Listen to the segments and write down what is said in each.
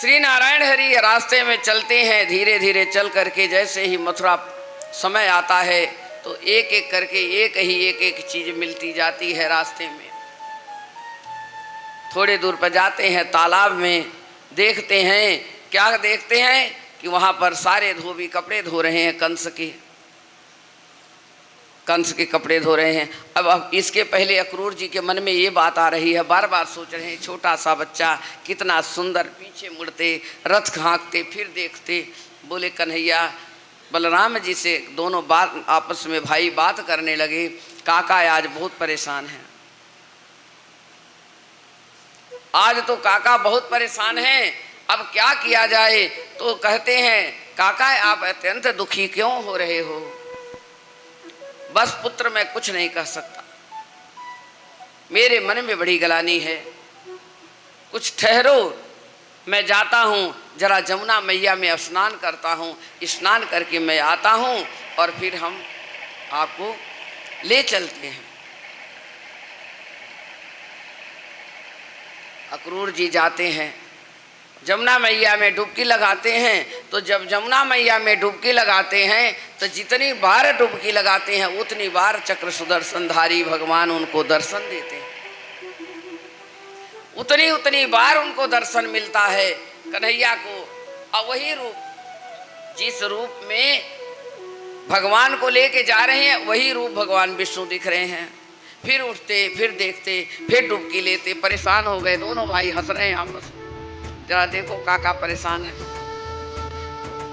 श्री नारायण हरि रास्ते में चलते हैं, धीरे धीरे चल करके जैसे ही मथुरा समय आता है तो एक एक करके एक एक चीज मिलती जाती है रास्ते में। थोड़े दूर पर जाते हैं, तालाब में देखते हैं, क्या देखते हैं कि वहाँ पर सारे धोबी कपड़े धो रहे हैं, कंस के कपड़े धो रहे हैं। अब इसके पहले अक्रूर जी के मन में ये बात आ रही है, बार बार सोच रहे हैं, छोटा सा बच्चा कितना सुंदर, पीछे मुड़ते, रथ हाँकते, फिर देखते। बोले कन्हैया, बलराम जी से दोनों बात आपस में भाई बात करने लगे, काका आज बहुत परेशान हैं, आज तो काका बहुत परेशान हैं, अब क्या किया जाए। तो कहते हैं, काका आप अत्यंत दुखी क्यों हो रहे हो? बस पुत्र मैं कुछ नहीं कह सकता, मेरे मन में बड़ी गलानी है, कुछ ठहरो, मैं जाता हूँ, जरा जमुना मैया में स्नान करता हूँ, स्नान करके मैं आता हूँ और फिर हम आपको ले चलते हैं। अक्रूर जी जाते हैं, जमुना मैया में डुबकी लगाते हैं। तो जब जमुना मैया में डुबकी लगाते हैं तो जितनी बार डुबकी लगाते हैं उतनी बार चक्र सुदर्शनधारी भगवान उनको दर्शन देते हैं, उतनी बार उनको दर्शन मिलता है कन्हैया को। और वही रूप, जिस रूप में भगवान को लेके जा रहे हैं, वही रूप भगवान विष्णु दिख रहे हैं। फिर उठते, फिर देखते, फिर डुबकी लेते, परेशान हो गए दोनों भाई, हंस रहे हैं आपस में। जरा देखो काका परेशान है।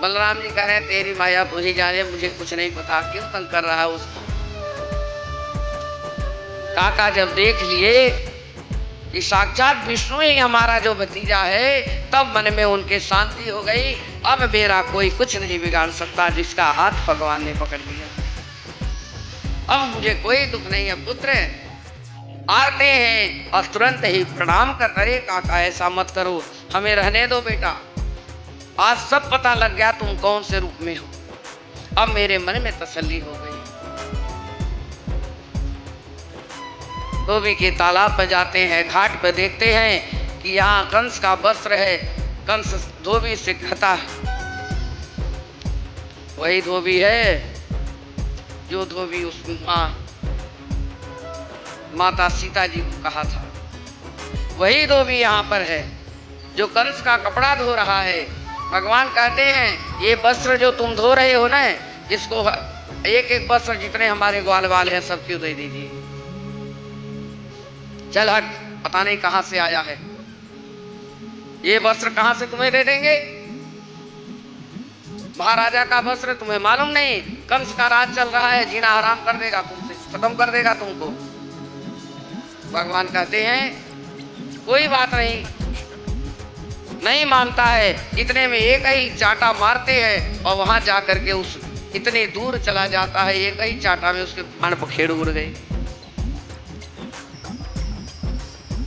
बलराम जी कह रहे हैं, तेरी माया तुझे जाने, मुझे कुछ नहीं पता, क्यों तंग कर रहा है उसको। काका जब देख लिए कि साक्षात विष्णु ही हमारा जो भतीजा है, तब मन में उनके शांति हो गई। अब मेरा कोई कुछ नहीं बिगाड़ सकता, जिसका हाथ भगवान ने पकड़ लिया, अब मुझे कोई दुख नहीं है। पुत्र आते हैं और तुरंत ही प्रणाम कर रहे, काका ऐसा मत करो, हमें रहने दो बेटा, आज सब पता लग गया तुम कौन से रूप में हो, अब मेरे मन में तसल्ली हो गई। धोबी के तालाब पर जाते हैं, घाट पर देखते हैं कि यहाँ कंस का वस्त्र है। कंस धोबी से कहता है, वही धोबी है जो धोबी उस माता सीता जी को कहा था, वही धोबी यहाँ पर है जो कंस का कपड़ा धो रहा है। भगवान कहते हैं, ये वस्त्र जो तुम धो रहे हो ना, इसको एक एक वस्त्र जितने हमारे ग्वाल वाल है सब क्यों दे दीजिए। चल हट, पता नहीं कहाँ से आया है, ये वस्त्र कहाँ से तुम्हें दे देंगे, महाराजा का वस्त्र तुम्हें मालूम नहीं, कंस का राज चल रहा है, जीना हराम कर देगा तुमसे, खत्म कर देगा तुमको। भगवान कहते हैं, कोई बात नहीं, नहीं मानता है, इतने में एक ही चाटा मारते हैं और वहां जाकर के उस इतने दूर चला जाता है, एक ही चाटा में उसके प्राण पखेड़ उड़ गए।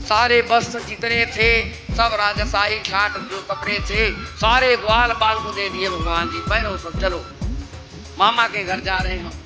सारे वस्त्र जितने थे सब राजशाही घाट जो कपड़े थे सारे ग्वाल बाल को दे दिए भगवान जी, पैरो सब चलो मामा के घर जा रहे हैं हम।